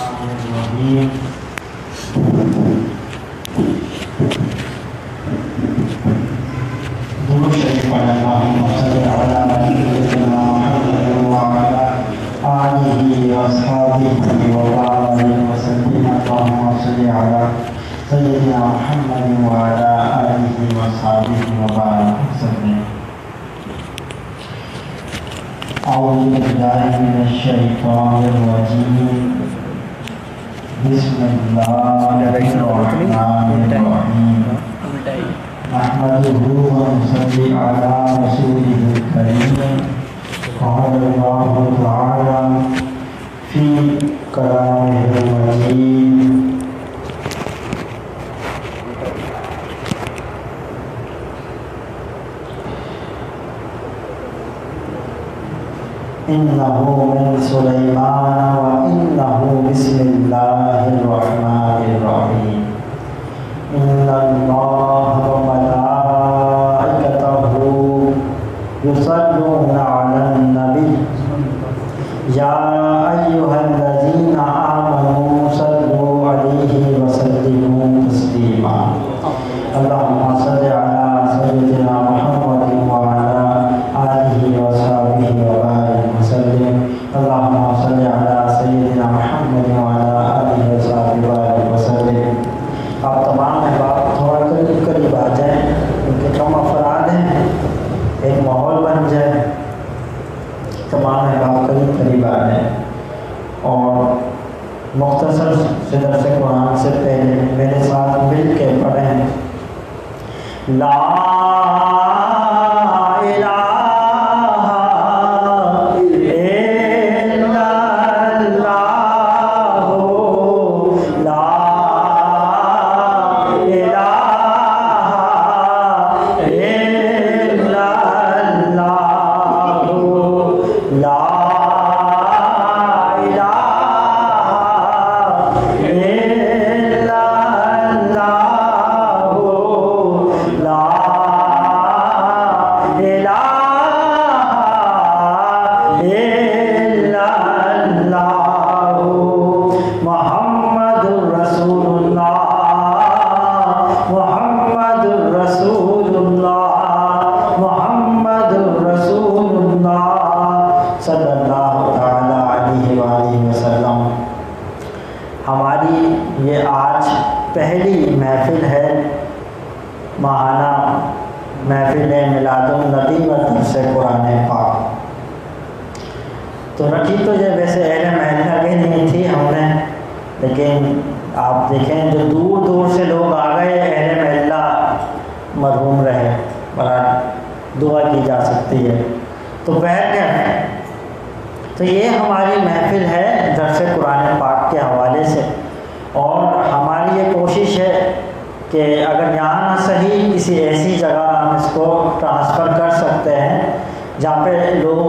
الرحیم درود شریف پڑھیں اللہم صلی علی سیدنا محمد وعلی آلہ واصحابہ وبارک وسلم اللہم صلی علی سیدنا محمد وعلی آلہ واصحابہ وبارک وسلم اعوذ باللہ من الشیطان الرجیم بسم اللہ الرحمن الرحیم نحمده ونصلي على رسوله الكريم قال الله تعالى في كلامه المجيد إنه من سليمان وإنه بسم الله الرحمن الرحيم إن الله وملائكته يصلون على النبي يا أيها الذين آمنوا صلوا عليه وسلموا تسليما اللهم صل على سيدنا محمد وعلى آله وصحبه وبارك وسلم اللهم صل على سيدنا محمد وعلى آله وصحبه وبارك وسلم. آپ تمام احباب تھوڑا قریب آ جائیں کیونکہ کم افراد ہیں، ایک ماحول بن جائے، تمام احباب قریب آ جائیں اور مختصر سے درس قرآن سے پہلے میرے ساتھ مل کے پڑھیں لا الہ تو یہ ہماری محفل ہے درس قرآن پاک کے حوالے سے، اور ہماری یہ کوشش ہے کہ اگر یہاں نہ صحیح کسی ایسی جگہ ہم اس کو ٹرانسفر کر سکتے ہیں جہاں پہ لوگ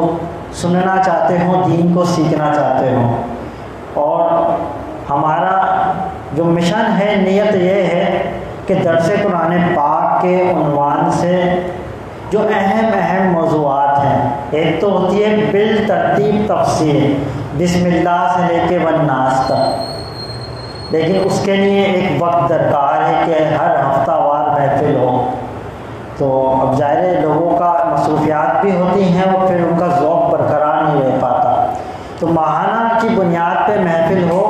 سننا چاہتے ہوں، دین کو سیکھنا چاہتے ہوں. اور ہمارا جو مشن ہے، نیت یہ ہے کہ درس قرآن پاک کے عنوان سے جو اہم موضوعات ہیں، ایک تو ہوتی ہے بالترتیب تفسیر بسم اللہ سے لے کے والناس تک، لیکن اس کے لیے ایک وقت درکار ہے کہ ہر ہفتہ وار محفل ہو. تو اب ظاہر لوگوں کا مصروفیات بھی ہوتی ہیں اور پھر ان کا ذوق برقرار نہیں رہ پاتا. تو ماہانہ کی بنیاد پہ محفل ہو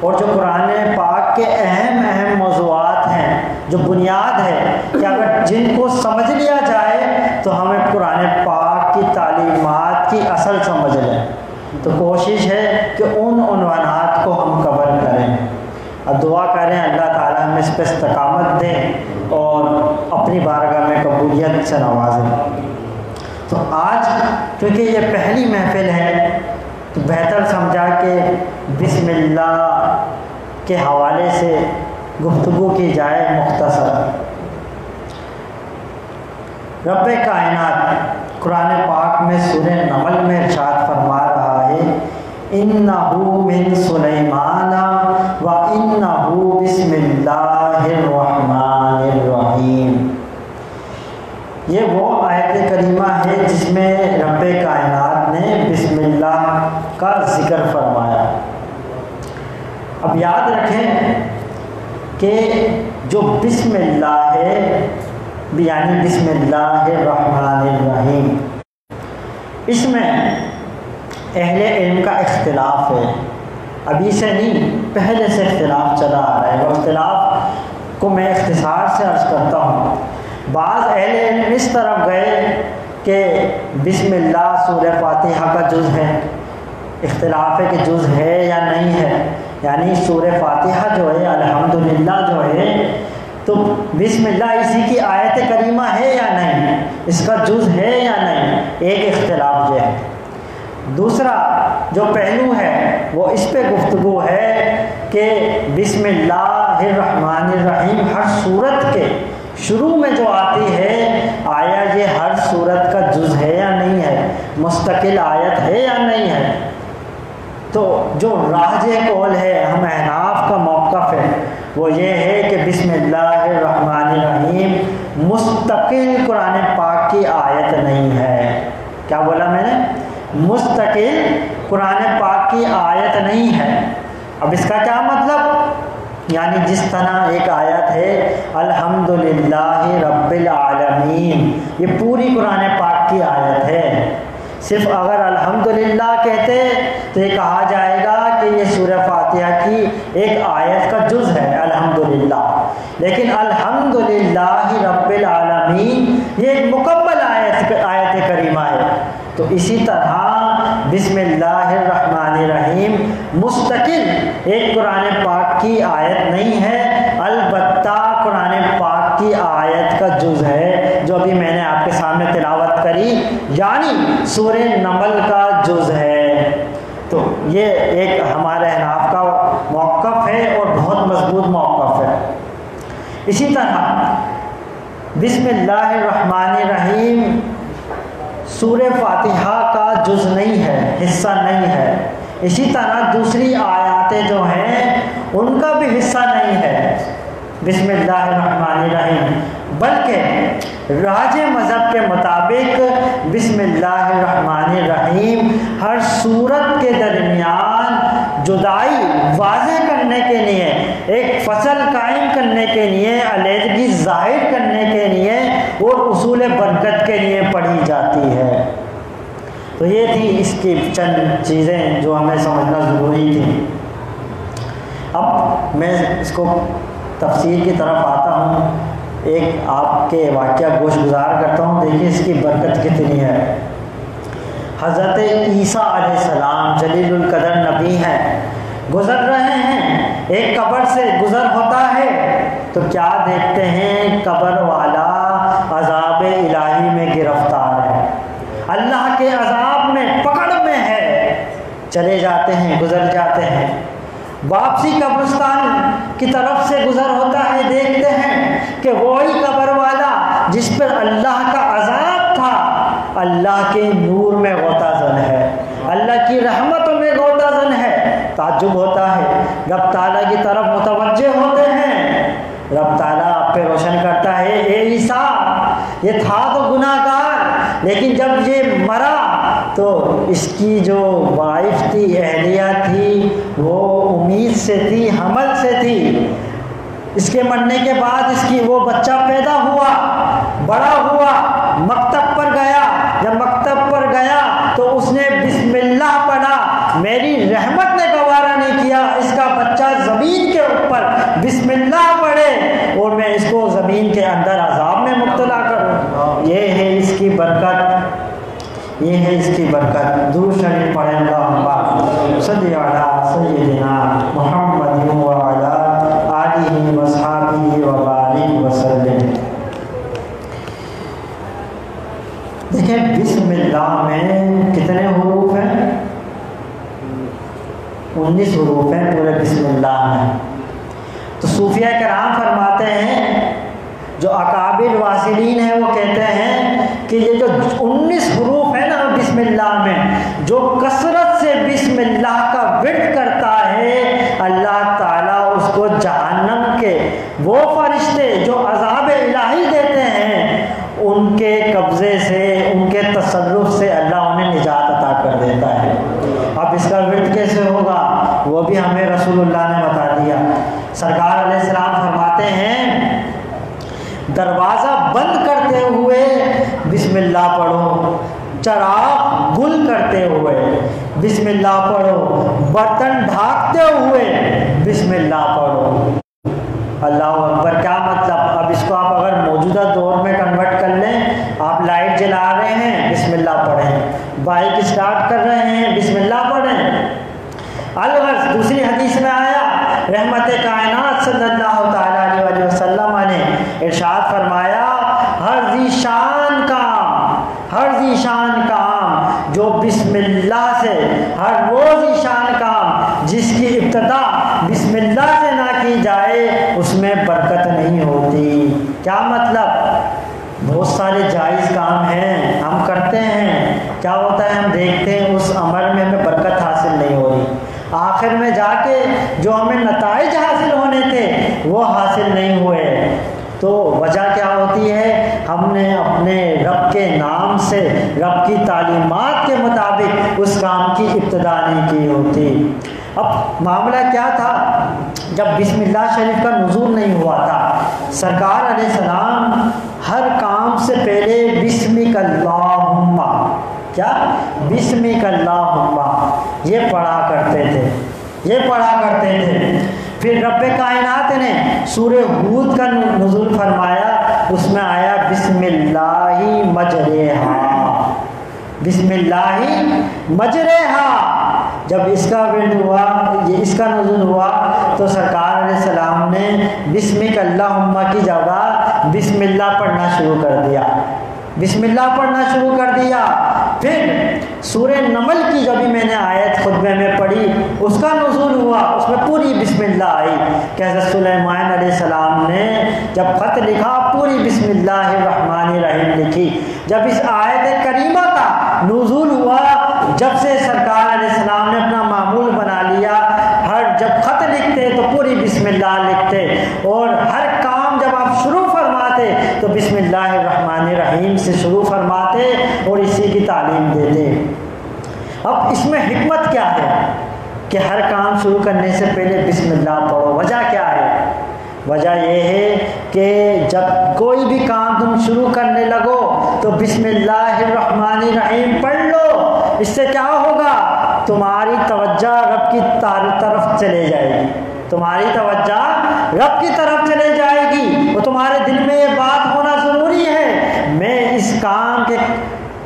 اور جو قرآن پاک کے اہم موضوعات ہیں، جو بنیاد ہے کہ اگر جن کو سمجھ لیا جائے تو ہمیں قرآن پاک کی تعلیمات کی اصل سمجھ لیں. تو کوشش ہے کہ ان عنوانات کو ہم کور کریں. اب دعا کریں اللہ تعالیٰ ہمیں اس پہ استقامت دیں اور اپنی بارگاہ میں قبولیت سے نوازیں. تو آج کیونکہ یہ پہلی محفل ہے تو بہتر سمجھا کہ بسم اللہ کے حوالے سے گفتگو کی جائے مختصر. رب کائنات قرآن پاک میں سورہ نمل میں ارشاد فرما رہا ہے اِنَّهُ مِن سُلَيْمَانَ وَإِنَّهُ بِسْمِ اللَّهِ الرَّحْمَنِ الرَّحِيمِ. یہ وہ آیت کریمہ ہے جس میں رب کائنات نے بسم اللہ کا ذکر فرمایا. اب یاد رکھیں کہ جو بسم اللہ ہے یعنی بسم اللہ الرحمن الرحیم، اس میں اہل علم کا اختلاف ہے، ابھی سے نہیں پہلے سے اختلاف چلا آ رہا ہے۔ وہ اختلاف کو میں اختصار سے عرض کرتا ہوں۔ بعض اہل علم اس طرف گئے کہ بسم اللہ سورہ فاتحہ کا جز ہے، اختلاف ہے کہ جز ہے یا نہیں ہے، یعنی سورہ فاتحہ جو ہے الحمدللہ جو ہے تو بسم اللہ اسی کی آیت کریمہ ہے یا نہیں، اس کا جز ہے یا نہیں، ایک اختلاف یہ ہے۔ دوسرا جو پہلو ہے وہ اس پہ گفتگو ہے کہ بسم اللہ الرحمن الرحیم ہر سورت کے شروع میں جو آتی ہے، آیا یہ ہر سورت کا جز ہے یا نہیں ہے، مستقل آیت ہے یا نہیں ہے۔ تو جو راجح قول ہے، ہم احناف کا موقف ہے، وہ یہ ہے کہ بسم اللہ الرحمن الرحیم مستقل قرآن پاک کی آیت نہیں ہے۔ کیا بولا میں نے؟ مستقل قرآن پاک کی آیت نہیں ہے۔ اب اس کا کیا مطلب؟ یعنی جس طرح ایک آیت ہے الحمدللہ رب العالمین، یہ پوری قرآن پاک کی آیت ہے۔ صرف اگر الحمدللہ کہتے تو یہ کہا جائے گا کہ یہ سورہ فاتحہ کی ایک آیت کا جز ہے الحمدللہ، لیکن الحمدللہ رب العالمین یہ ایک مکمل آیت کریمہ ہے۔ تو اسی طرح بسم اللہ الرحمن الرحیم مستقل ایک قرآن پاک کی آیت نہیں ہے، البتہ قرآن پاک کی آیت کا جز ہے جو ابھی میں نے آپ کے سامنے تلاوت کری، یعنی سورہ نمل کا جز ہے۔ تو یہ ایک ہمارے احناف کا موقف ہے اور بہت مضبوط موقف ہے۔ اسی طرح بسم اللہ الرحمن الرحیم سورہ فاتحہ کا جز نہیں ہے، حصہ نہیں ہے۔ اسی طرح دوسری آیاتیں جو ہیں ان کا بھی حصہ نہیں ہے بسم اللہ الرحمن الرحیم، بلکہ راجح مذہب کے مطابق بسم اللہ الرحمن الرحیم ہر سورت کے درمیان جدائی واضح کرنے کے لیے، ایک فصل قائم کرنے کے لیے، علیحدگی ظاہر کرنے کے لیے اور اصول برکت کے لیے پڑھی جاتی ہے۔ تو یہ تھی اس کی چند چیزیں جو ہمیں سمجھنا ضروری تھی۔ اب میں اس کو تفسیر کی طرف آتا ہوں، ایک آپ کے واقعہ گوش گزار کرتا ہوں، دیکھیے اس کی برکت کتنی ہے۔ حضرت عیسیٰ علیہ السلام جلیل القدر نبی ہیں، گزر رہے ہیں، ایک قبر سے گزر ہوتا ہے تو کیا دیکھتے ہیں؟ قبر والا عذاب الہی میں گرفتار ہے، اللہ کے عذاب میں پکڑ میں ہے، چلے جاتے ہیں، گزر جاتے ہیں۔ واپسی قبرستان کی طرف سے گزر ہوتا ہے، دیکھتے ہیں کہ وہی قبر والا جس پر اللہ کا عذاب تھا اللہ کے نور میں غوطہ زن ہے، اللہ کی رحمتوں میں غوطہ زن ہے۔ تعجب ہوتا ہے، رب تعالیٰ کی طرف متوجہ ہوتے ہیں، رب تعالیٰ آپ پہ روشن کرتا ہے، اے عیسیٰ یہ تھا تو گناہ گار، لیکن جب یہ مرا تو اس کی جو وائف تھی، اہلیہ تھی، وہ امید سے تھی، حمل سے تھی، اس کے مرنے کے بعد اس کی وہ بچہ پیدا ہوا، بڑا ہوا، مکتب پر گیا، جب مکتب پر گیا تو اس نے بسم اللہ پڑھا، میری رحمت نے گوارا نہیں کیا اس کا بچہ زمین کے اوپر بسم اللہ پڑھے اور میں اس کو زمین کے اندر عذاب میں مبتلا کروں۔ یہ ہے اس کی برکت، یہ ہے اس کی برکت۔ درود شریف پڑھیں، اللہم صلی علی سیدنا محمد وعلی آلہ وصحبہ وبارک وسلم۔ دیکھیں بسم اللہ میں کتنے حروف ہیں؟ 19 حروف ہیں پورے بسم اللہ میں۔ تو صوفیہ کرام فرماتے ہیں، جو اکابر واصلین ہیں وہ کہتے ہیں کہ یہ جو 19 حروف ہیں نا بسم اللہ میں، جو کثرت سے بسم اللہ کا ورد کرتا ہے، اللہ تعالیٰ اس کو جہنم کے وہ فرشتے جو عذاب الہی دیتے ہیں ان کے قبضے سے، ان کے تصرف سے اللہ انہیں نجات عطا کر دیتا ہے۔ اب اس کا ورد کیسے ہوگا وہ بھی ہمیں رسول رسول اللہ نے بتا دیا۔ سرکار علیہ السلام فرماتے ہیں دروازہ بند کرتے ہوئے بسم اللہ پڑھو، چراغ گل کرتے ہوئے بسم اللہ پڑھو، برتن ڈھانکتے ہوئے بسم اللہ پڑھو۔ اللہ اکبر، کیا مطلب؟ اب اس کو آپ اگر موجودہ دور میں کنورٹ کر لیں، آپ لائٹ جلا رہے ہیں بسم اللہ پڑھیں، بائک اسٹارٹ کر رہے ہیں بسم اللہ پڑھیں۔ الغرض دوسری حدیث میں آیا، رحمت کائنات صلی اللہ تعالیٰ علیہ وسلم نے ارشاد فرمایا ہر ذی شان کام جو بسم اللہ سے، ہر وہ ذی شان کام جس کی ابتدا بسم اللہ سے نہ کی جائے اس میں برکت نہیں ہوتی۔ کیا مطلب؟ بہت سارے جائز کام ہیں ہم کرتے ہیں، کیا ہوتا ہے ہم دیکھتے ہیں اس عمل میں ہمیں برکت حاصل نہیں ہو رہی، آخر میں جا کے جو ہمیں نتائج حاصل ہونے تھے وہ حاصل نہیں ہوئے، تو وجہ کیا ہوتی ہے؟ ہم نے اپنے رب کے نام سے، رب کی تعلیمات کے مطابق اس کام کی ابتدا نہیں کی ہوتی۔ اب معاملہ کیا تھا؟ جب بسم اللہ شریف کا نزول نہیں ہوا تھا، سرکار علیہ السلام ہر کام سے پہلے بسمک اللہم، کیا؟ بسمک اللہم یہ پڑھا کرتے تھے۔ پھر رب کائنات نے سورہ ہود کا نزول فرمایا، اس میں آیا بسم اللہ مجریہا، بسم اللہ مجریہا۔ جب اس کا ورد ہوا، اس کا نزول ہوا، تو سرکار علیہ السلام نے بسمک اللہم کی جگہ بسم اللہ پڑھنا شروع کر دیا۔ پھر سورہ نمل کی جو بھی میں نے آیت خطبے میں پڑھی اس کا نزول ہوا، اس میں پوری بسم اللہ آئی کہ حضرت سلیمان علیہ السلام نے جب خط لکھا پوری بسم اللہ الرحمن الرحیم لکھی۔ جب اس آیت کریمہ کا نزول ہوا، جب سے سرکار علیہ السلام نے اپنا معمول بنا لیا، جب خط لکھتے تو پوری بسم اللہ لکھتے، اور ہر کام جب آپ شروع فرماتے تو بسم اللہ الرحمن الرحیم سے شروع فرماتے اور اسی کی تعلیم دیتے۔ اب اس میں حکمت کیا ہے کہ ہر کام شروع کرنے سے پہلے بسم اللہ پڑھو؟ وجہ کیا ہے؟ وجہ یہ ہے کہ جب کوئی بھی کام تم شروع کرنے لگو تو بسم اللہ الرحمن الرحیم پڑھ لو، اس سے کیا ہوگا؟ تمہاری توجہ رب کی طرف چلے جائے گی، تمہاری توجہ رب کی طرف چلے جائے گی، اور تمہارے دل میں یہ بات ہونا ضروری ہے میں اس کام کے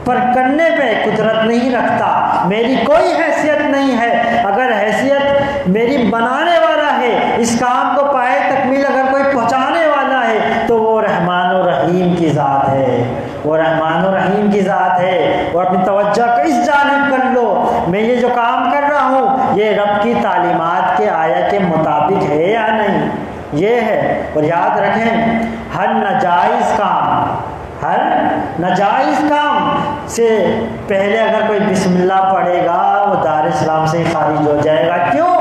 پر کرنے پہ قدرت نہیں رکھتا، میری کوئی حیثیت نہیں ہے، اگر حیثیت میری بنانے والا ہے، اس کام کو پائے تکمیل اگر کوئی پہنچانے والا ہے تو وہ رحمان و رحیم کی ذات ہے، وہ رحمان و رحیم کی ذات ہے۔ اور اپنی توجہ کو اس جانب کر لو، میں یہ جو کام کر رہا ہوں یہ رب کی تعلیمات کے آیت کے مطابق ہے یا نہیں، یہ ہے۔ اور یاد رکھیں ہر ناجائز کام سے پہلے اگر کوئی بسم اللہ پڑھے گا وہ دار اسلام سے خارج ہو جائے گا۔ کیوں؟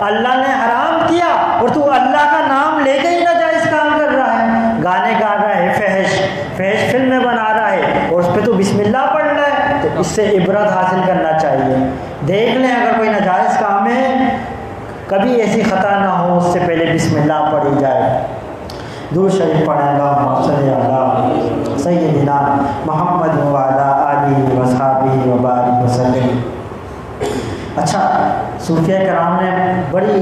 اللہ نے حرام کیا اور تو اللہ کا نام لے کے ہی ناجائز کام کر رہا ہے، گانے گا رہا ہے، فحش فلمیں بنا رہا ہے، اور اس پہ تو بسم اللہ پڑھ رہا ہے، تو اس سے عبرت حاصل کرنا چاہیے۔ دیکھ لیں اگر کوئی ناجائز کام ہے کبھی ایسی خطا نہ ہو اس سے پہلے بسم اللہ پڑھی جائے۔ درود شریف پڑھیں گا صلی اللہ سیدنا محمد وعلی آلہ وصحبہ وبارک وسلم۔ اچھا، صوفیہ کرام نے بڑی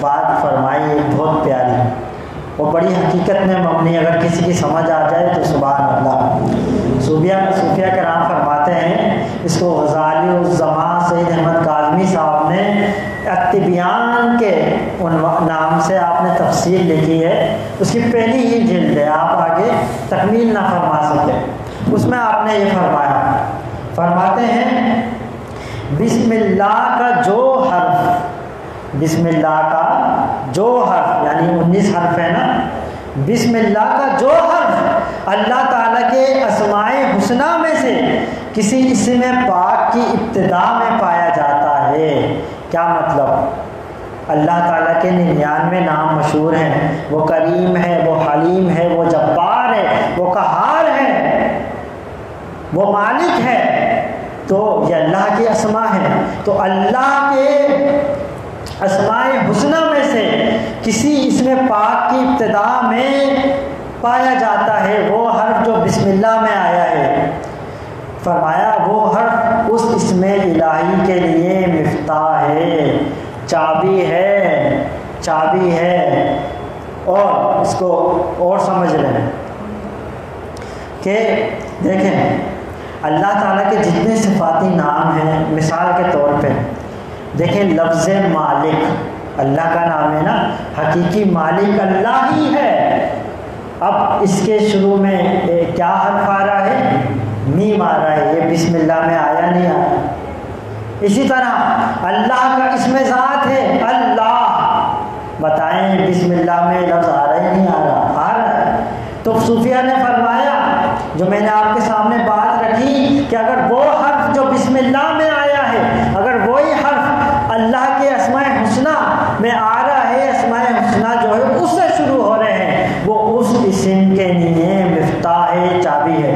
بات فرمائی ہے بہت پیاری، وہ بڑی حقیقت میں مبنی، اگر کسی کی سمجھ آ جائے تو سبحان اللہ۔ صوفیہ کرام فرماتے ہیں، اس کو غزالی الزمان سید احمد کاظمی صاحب نے التبیان کے نام سے آپ نے تفسیر لکھی ہے، اس کی پہلی ہی جلد ہے، آپ آگے تکمیل نہ فرما سکے، اس میں آپ نے یہ فرماتے ہیں بسم اللہ کا جو حرف، بسم اللہ کا جو حرف یعنی 19 حرف ہے نا، بسم اللہ کا جو حرف اللہ تعالیٰ کے اسماء حسنہ میں سے کسی اسم پاک کی ابتدا میں پایا جاتا ہے۔ کیا مطلب؟ اللہ تعالیٰ کے 99 نام مشہور ہیں، وہ کریم ہے، وہ حلیم ہے، وہ جبار ہے، وہ قہار ہے، وہ مالک ہے، تو یہ اللہ کی اسماء ہیں۔ تو اللہ کے اسماء حسنہ میں سے کسی اسم پاک کی ابتدا میں پایا جاتا ہے وہ حرف جو بسم اللہ میں آیا ہے، فرمایا وہ حرف اس اسم الہی کے لیے مفتاح ہے، چابی ہے۔ اور اس کو اور سمجھ لیں کہ دیکھیں اللہ تعالیٰ کے جتنے صفاتی نام ہیں، مثال کے طور پہ دیکھیں لفظ مالک اللہ کا نام ہے نا، حقیقی مالک اللہ ہی ہے۔ اب اس کے شروع میں کیا حرف آ رہا ہے؟ میم آ رہا ہے، یہ بسم اللہ میں آیا نہیں آیا۔ اسی طرح اللہ کا اسم ذات ہے اللہ، بتائیں بسم اللہ میں لفظ آ رہا ہے نہیں آ رہا ہے۔ تو صوفیہ نے فرمایا، جو میں نے آپ کے سامنے بات رکھی کہ اگر وہ حرف جو بسم اللہ میں آیا ہے، اگر وہی حرف اللہ کے اسماء حسنہ میں آ رہا ہے، اسماء حسنہ جو ہے اس سے شروع ہو رہے ہیں، وہ اس اسم کے لیے مفتاح ہے، چابی ہے۔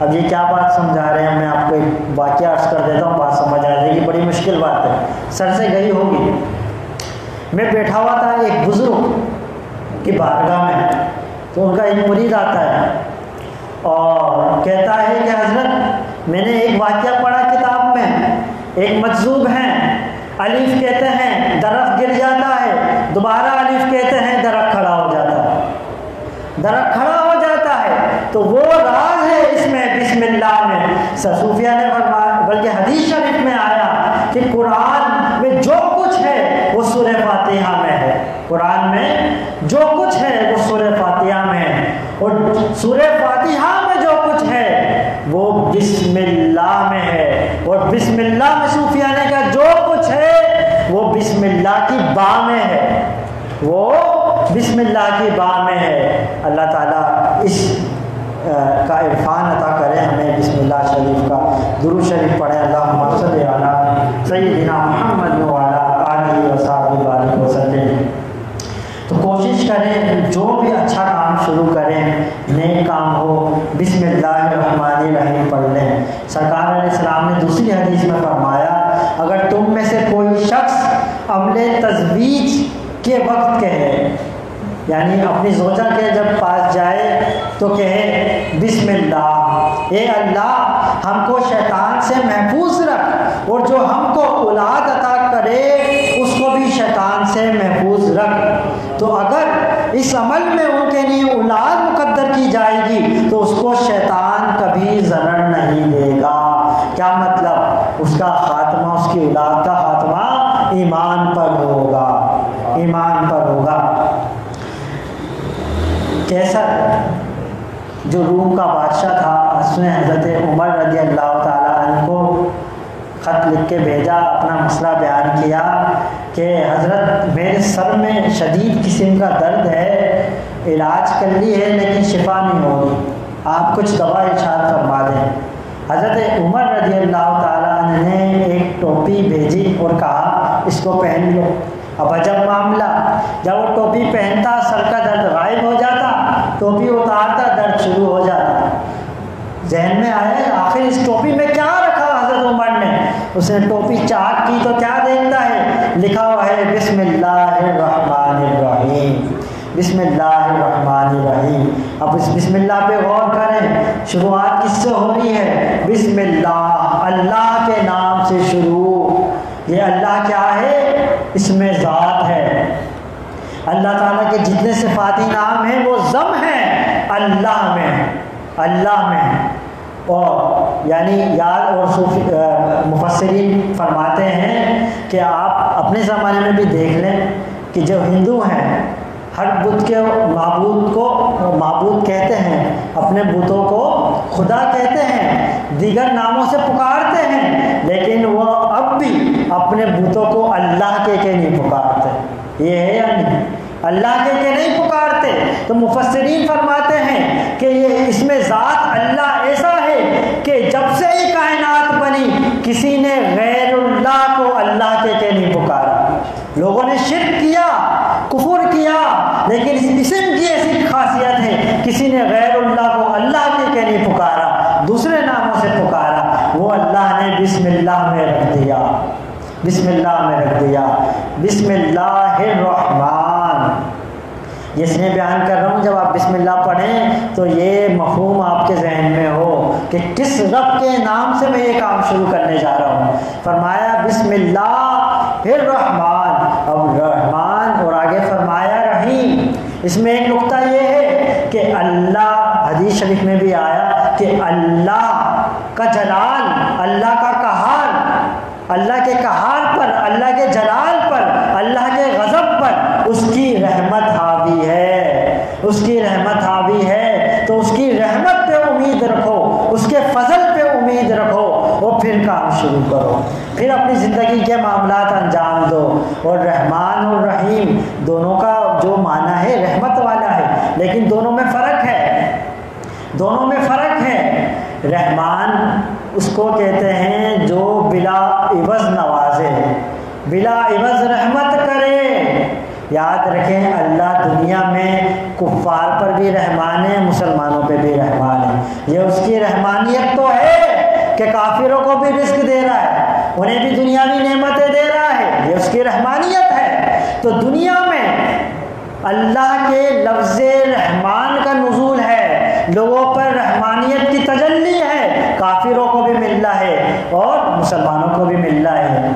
اب یہ کیا بات سمجھا رہے ہیں؟ میں آپ کو ایک واقعہ عرض کر دیتا ہوں، بات سمجھ آ جائے گی۔ بڑی مشکل بات ہے، سر سے گئی ہوگی۔ میں بیٹھا ہوا تھا ایک بزرگ کی بارگاہ میں، تو ان کا ایک مرید آتا ہے اور کہتا ہے کہ حضرت میں نے ایک واقعہ پڑھا کتاب میں، ایک مجذوب ہیں، الف کہتے ہیں درخت گر جاتا ہے، دوبارہ الف کہتے ہیں درخت کھڑا ہو جاتا ہے، درخت کھڑا ہو جاتا ہے۔ تو وہ راز ہے اس میں بسم اللہ میں۔ صوفیہ نے فرمایا، بلکہ حدیث شریف میں آیا کہ قرآن میں جو کچھ ہے وہ سورہ فاتحہ میں ہے، قرآن میں جو کچھ ہے وہ سورہ فاتحہ میں ہے، اور سورہ فاتحہ میں جو کچھ ہے وہ بسم اللہ میں ہے، اور بسم اللہ میں صوفیہ نے کہا جو کچھ ہے وہ بسم اللہ کی با میں ہے، وہ بسم اللہ کی با میں ہے۔ اللہ تعالیٰ اس کا عرفان عطا کرے ہمیں۔ بسم اللہ شریف کا درود شریف پڑھیں، اللہم صلی علی سیدنا محمد وعلی آلہ وصحبہ وسلم۔ تو کوشش کریں جو بھی اچھا کام شروع کریں، نیک کام ہو، بسم اللہ الرحمن الرحیم پڑھ لیں۔ سرکار علیہ السلام نے دوسری حدیث میں فرمایا، اگر تم میں سے کوئی شخص عمل تزویج کے وقت کہے، یعنی اپنی زوجہ کے جب پاس جائے تو کہے بسم اللہ، اے اللہ ہم کو شیطان سے محفوظ رکھ، اور جو ہم کو اولاد عطا کرے اس کو بھی شیطان سے محفوظ رکھ۔ تو اگر اس عمل میں ان کے لیے اولاد مقدر کی جائے گی تو اس کو شیطان کبھی ضرر نہیں دے گا۔ کیا مطلب؟ اس کا خاتمہ، اس کی اولاد کا خاتمہ ایمان پر ہوگا، ایمان پر ہوگا۔ کیسر جو روم کا بادشاہ تھا، اس نے حضرت عمر رضی اللہ تعالیٰ عنہ کو خط لکھ کے بھیجا، اپنا مسئلہ بیان کیا کہ حضرت میرے سر میں شدید قسم کا درد ہے، علاج کر لی ہے لیکن شفا نہیں ہوگی، آپ کچھ دوا ارشاد فرما دیں۔ حضرت عمر رضی اللہ تعالیٰ عنہ نے ایک ٹوپی بھیجی اور کہا اس کو پہن لو۔ اب عجب معاملہ، جب وہ ٹوپی پہنتا سر کا درد غائب ہو جاتا، ٹوپی اتارتا درد شروع ہو جاتا۔ ذہن میں آیا آخر اس ٹوپی میں کیا رکھا حضرت عمر نے؟ اس نے ٹوپی چاک کی تو کیا دیکھتا ہے؟ لکھا ہوا ہے بسم اللہ الرحمن الرحیم، بسم اللہ الرحمن الرحیم۔ اب اس بسم اللہ پہ غور کریں، شروعات کس سے ہو رہی ہے؟ بسم اللہ، اللہ کے نام سے شروع۔ یہ اللہ کیا ہے؟ اس میں ذات ہے۔ اللہ تعالیٰ کے جتنے صفاتی نام ہیں وہ ضم ہیں اللہ میں، اللہ میں۔ اور یعنی یاد، اور مفسرین فرماتے ہیں کہ آپ اپنے زمانے میں بھی دیکھ لیں کہ جو ہندو ہیں ہر بت کے معبود کو معبود کہتے ہیں، اپنے بتوں کو خدا کہتے ہیں، دیگر ناموں سے پکارتے ہیں، لیکن وہ اب بھی اپنے بتوں کو اللہ کے نہیں پکارتے۔ یہ ہے یا نہیں؟ اللہ کے نہیں پکارتے۔ تو مفسرین فرماتے ہیں کہ یہ اس میں ذات اللہ ایسا ہے کہ جب سے یہ کائنات بنی کسی نے غیر اللہ کو اللہ کے نہیں پکارا۔ لوگوں نے شرک کیا، کفر کیا، لیکن اس اسم کی ایسی خاصیت ہے کسی نے غیر اللہ کو اللہ کے نہیں پکارا، دوسرے ناموں سے پکارا، وہ اللہ نے بسم اللہ میں رکھ دیا، بسم اللہ میں رکھ دیا۔ بسم الرحمن. یہ اس لیے بیان کر رہا ہوں جب آپ بسم اللہ پڑھیں تو یہ مفہوم آپ کے ذہن میں ہو کہ کس رب کے نام سے میں یہ کام شروع کرنے جا رہا ہوں. فرمایا بسم اللہ الرحمن، اب رحمان اور آگے فرمایا رحیم. اس میں ایک نقطہ یہ ہے کہ اللہ، حدیث شریف میں بھی آیا کہ اللہ کا جلال، اللہ کا قہار، اللہ کے قہار پر، اللہ کے جلال پر، اللہ کے غضب پر اس کی رحمت حاوی ہے، اس کی رحمت حاوی ہے. تو اس کی رحمت پہ امید رکھو، اس کے فضل پہ امید رکھو اور پھر کام شروع کرو، پھر اپنی زندگی کے معاملات انجام دو. اور رحمان اور رحیم دونوں کا جو معنی ہے رحمت والا ہے، لیکن دونوں میں فرق ہے، دونوں میں فرق ہے. رحمان اس کو کہتے ہیں جو بلا عوض نوازے، بلا عوض رحمت کرے. یاد رکھیں اللہ دنیا میں کفار پر بھی رحمان ہے، مسلمانوں پہ بھی رحمان ہے. یہ اس کی رحمانیت تو ہے کہ کافروں کو بھی رزق دے رہا ہے، انہیں بھی دنیاوی نعمتیں دے رہا ہے، یہ اس کی رحمانیت ہے. تو دنیا میں اللہ کے لفظ رحمان کا نزول ہے، لوگوں پر رحمانیت کی تجلی ہے، کافروں کو بھی مل رہا ہے اور مسلمانوں کو بھی مل رہا ہے.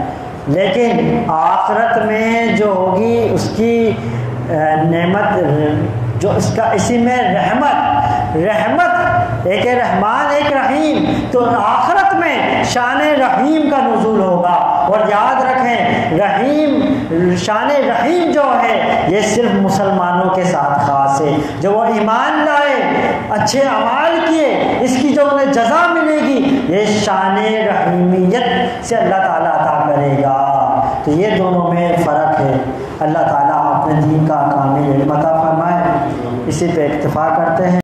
لیکن آخرت میں جو ہوگی اس کی نعمت، جو اس کا اسی میں رحمت ایک رحمان ایک رحیم، تو آخرت میں شان رحیم کا نزول ہوگا. اور یاد رکھیں رحیم، شان رحیم جو ہے یہ صرف مسلمانوں کے ساتھ خاص ہے. جو وہ ایمان لائے، اچھے اعمال کیے، اس کی جو انہیں جزا ملے گی یہ شان رحیمیت سے اللہ تعالیٰ عطا کرے گا. تو یہ دونوں میں فرق ہے. اللہ تعالیٰ اپنے دین کا کامل علم عطا فرمائے. اسی پہ اکتفا کرتے ہیں.